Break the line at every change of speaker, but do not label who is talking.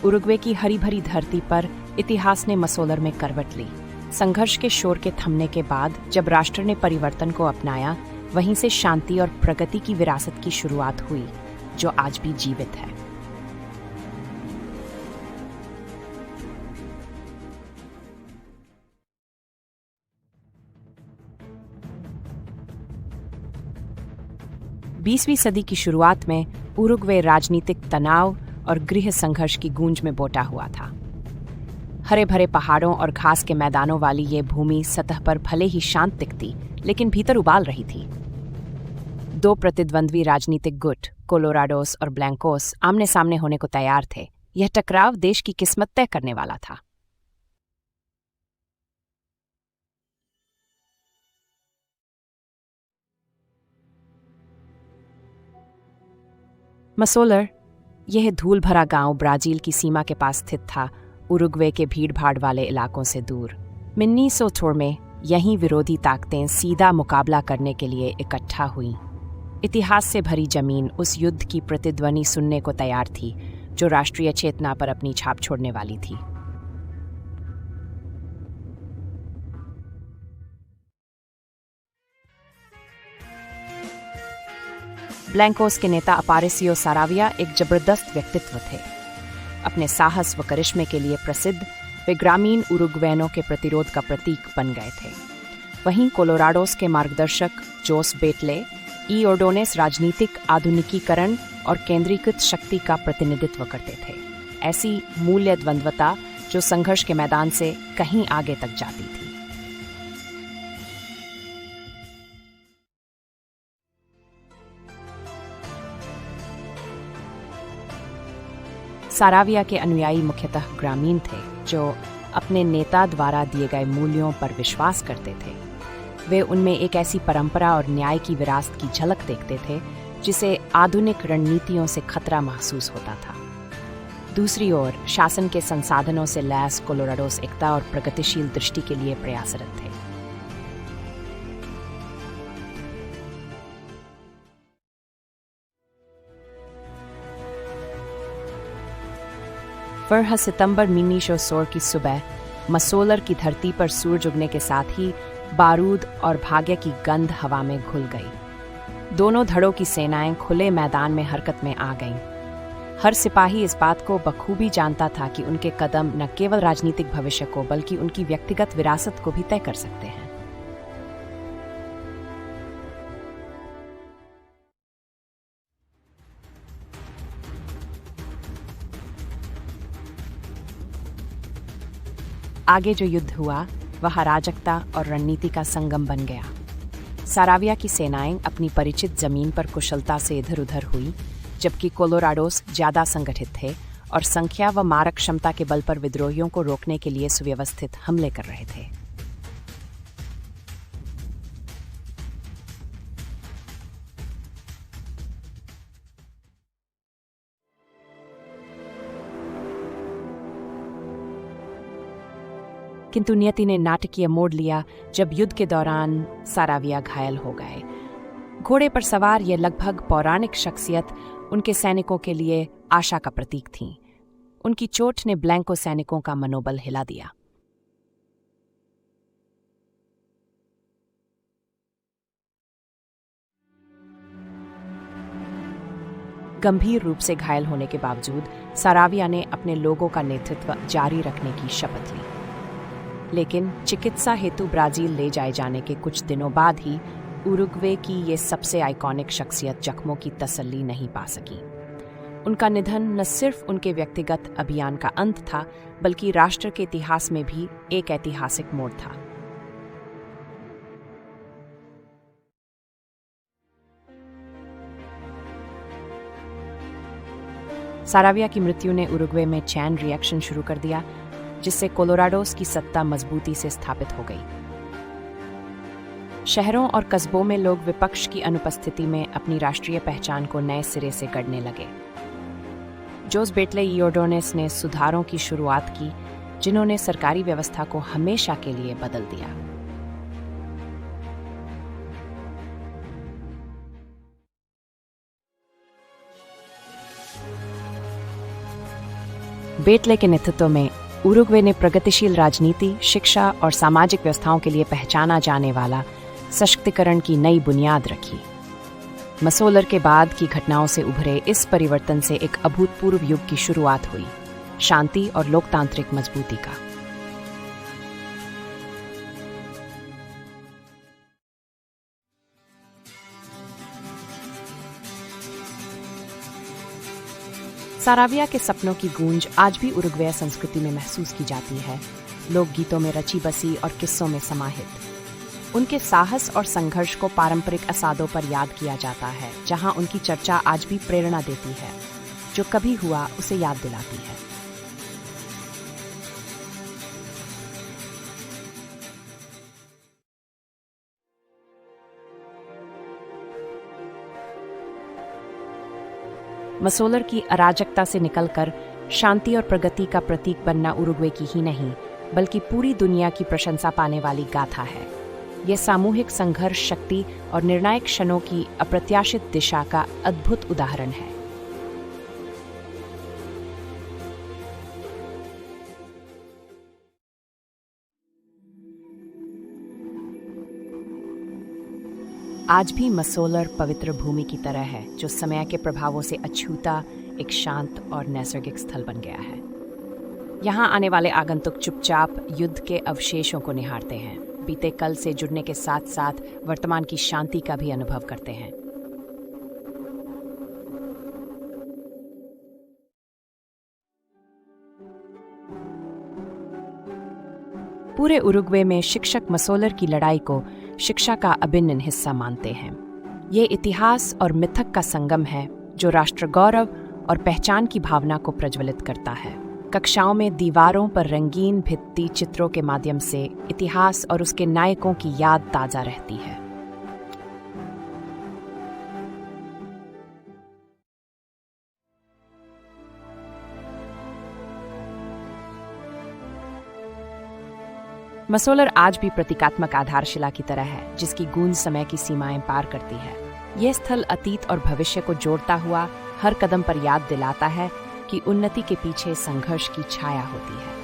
Uruguay की हरी भरी धरती पर इतिहास ने मसोलर में करवट ली। संघर्ष के शोर के थमने के बाद जब राष्ट्र ने परिवर्तन को अपनाया, वहीं से शांति और प्रगति की विरासत की शुरुआत हुई, जो आज भी जीवित है। बीसवीं सदी की शुरुआत में उरुग्वे राजनीतिक तनाव और गृह संघर्ष की गूंज में बोटा हुआ था। हरे भरे पहाड़ों और घास के मैदानों वाली ये भूमि सतह पर भले ही शांत दिखती, लेकिन भीतर उबाल रही थी। दो प्रतिद्वंद्वी राजनीतिक गुट, कोलोराडोस और ब्लैंकोस, आमने सामने होने को तैयार थे। यह टकराव देश की किस्मत तय करने वाला था। मसोलर, यह धूल भरा गांव ब्राजील की सीमा के पास स्थित था, उरुग्वे के भीड़-भाड़ वाले इलाकों से दूर। 1904 में यहीं विरोधी ताकतें सीधा मुकाबला करने के लिए इकट्ठा हुईं। इतिहास से भरी जमीन उस युद्ध की प्रतिध्वनि सुनने को तैयार थी, जो राष्ट्रीय चेतना पर अपनी छाप छोड़ने वाली थी। ब्लैंकोस के नेता अपारेसियो साराविया एक जबरदस्त व्यक्तित्व थे। अपने साहस व करिश्मे के लिए प्रसिद्ध, वे ग्रामीण उरुग्वेनों के प्रतिरोध का प्रतीक बन गए थे। वहीं कोलोराडोस के मार्गदर्शक जोस बेटले ई ओर्डोनेस राजनीतिक आधुनिकीकरण और केंद्रीकृत शक्ति का प्रतिनिधित्व करते थे। ऐसी मूल्य द्वंद्वता जो संघर्ष के मैदान से कहीं आगे तक जाती थी। साराविया के अनुयायी मुख्यतः ग्रामीण थे, जो अपने नेता द्वारा दिए गए मूल्यों पर विश्वास करते थे। वे उनमें एक ऐसी परंपरा और न्याय की विरासत की झलक देखते थे, जिसे आधुनिक रणनीतियों से खतरा महसूस होता था। दूसरी ओर, शासन के संसाधनों से लैस कोलोराडोस एकता और प्रगतिशील दृष्टि के लिए प्रयासरत थे। फरह सितंबर 1904 की सुबह मसोलर की धरती पर सूरज उगने के साथ ही बारूद और भाग्य की गंध हवा में घुल गई। दोनों धड़ों की सेनाएं खुले मैदान में हरकत में आ गईं। हर सिपाही इस बात को बखूबी जानता था कि उनके कदम न केवल राजनीतिक भविष्य को बल्कि उनकी व्यक्तिगत विरासत को भी तय कर सकते हैं। आगे जो युद्ध हुआ वह अराजकता और रणनीति का संगम बन गया। साराविया की सेनाएं अपनी परिचित जमीन पर कुशलता से इधर उधर हुई, जबकि कोलोराडोस ज्यादा संगठित थे और संख्या व मारक क्षमता के बल पर विद्रोहियों को रोकने के लिए सुव्यवस्थित हमले कर रहे थे। किंतु नियति ने नाटकीय मोड़ लिया जब युद्ध के दौरान साराविया घायल हो गए। घोड़े पर सवार ये लगभग पौराणिक शख्सियत उनके सैनिकों के लिए आशा का प्रतीक थीं। उनकी चोट ने ब्लैंको सैनिकों का मनोबल हिला दिया। गंभीर रूप से घायल होने के बावजूद साराविया ने अपने लोगों का नेतृत्व जारी रखने की शपथ ली। लेकिन चिकित्सा हेतु ब्राजील ले जाए जाने के कुछ दिनों बाद ही उरुग्वे की ये सबसे आइकॉनिक शख्सियत जख्मों की तसल्ली नहीं पा सकी। उनका निधन न सिर्फ उनके व्यक्तिगत अभियान का अंत था, बल्कि राष्ट्र के इतिहास में भी एक ऐतिहासिक मोड़ था। साराविया की मृत्यु ने उरुग्वे में चैन रिएक्शन शुरू कर दिया, जिससे कोलोराडोस की सत्ता मजबूती से स्थापित हो गई। शहरों और कस्बों में लोग विपक्ष की अनुपस्थिति में अपनी राष्ट्रीय पहचान को नए सिरे से गढ़ने लगे। जोस बेटले ई ओर्डोनेस ने सुधारों की शुरुआत की, जिन्होंने सरकारी व्यवस्था को हमेशा के लिए बदल दिया। बेटले के नेतृत्व में उरुग्वे ने प्रगतिशील राजनीति, शिक्षा और सामाजिक व्यवस्थाओं के लिए पहचाना जाने वाला सशक्तिकरण की नई बुनियाद रखी। मसोलर के बाद की घटनाओं से उभरे इस परिवर्तन से एक अभूतपूर्व युग की शुरुआत हुई, शांति और लोकतांत्रिक मजबूती का। साराविया के सपनों की गूंज आज भी उरुग्वे संस्कृति में महसूस की जाती है, लोकगीतों में रची बसी और किस्सों में समाहित। उनके साहस और संघर्ष को पारंपरिक असादों पर याद किया जाता है, जहां उनकी चर्चा आज भी प्रेरणा देती है। जो कभी हुआ उसे याद दिलाती है। मसोलर की अराजकता से निकलकर शांति और प्रगति का प्रतीक बनना उरुग्वे की ही नहीं, बल्कि पूरी दुनिया की प्रशंसा पाने वाली गाथा है। यह सामूहिक संघर्ष, शक्ति और निर्णायक क्षणों की अप्रत्याशित दिशा का अद्भुत उदाहरण है। आज भी मसोलर पवित्र भूमि की तरह है, जो समय के प्रभावों से अछूता एक शांत और नैसर्गिक स्थल बन गया है। यहाँ आने वाले आगंतुक चुपचाप युद्ध के अवशेषों को निहारते हैं, बीते कल से जुड़ने के साथ साथ वर्तमान की शांति का भी अनुभव करते हैं। पूरे उरुग्वे में शिक्षक मसोलर की लड़ाई को शिक्षा का अभिन्न हिस्सा मानते हैं। ये इतिहास और मिथक का संगम है, जो राष्ट्र गौरव और पहचान की भावना को प्रज्वलित करता है। कक्षाओं में दीवारों पर रंगीन भित्ति चित्रों के माध्यम से इतिहास और उसके नायकों की याद ताजा रहती है। मसोलर आज भी प्रतीकात्मक आधारशिला की तरह है, जिसकी गूंज समय की सीमाएं पार करती है। यह स्थल अतीत और भविष्य को जोड़ता हुआ हर कदम पर याद दिलाता है कि उन्नति के पीछे संघर्ष की छाया होती है।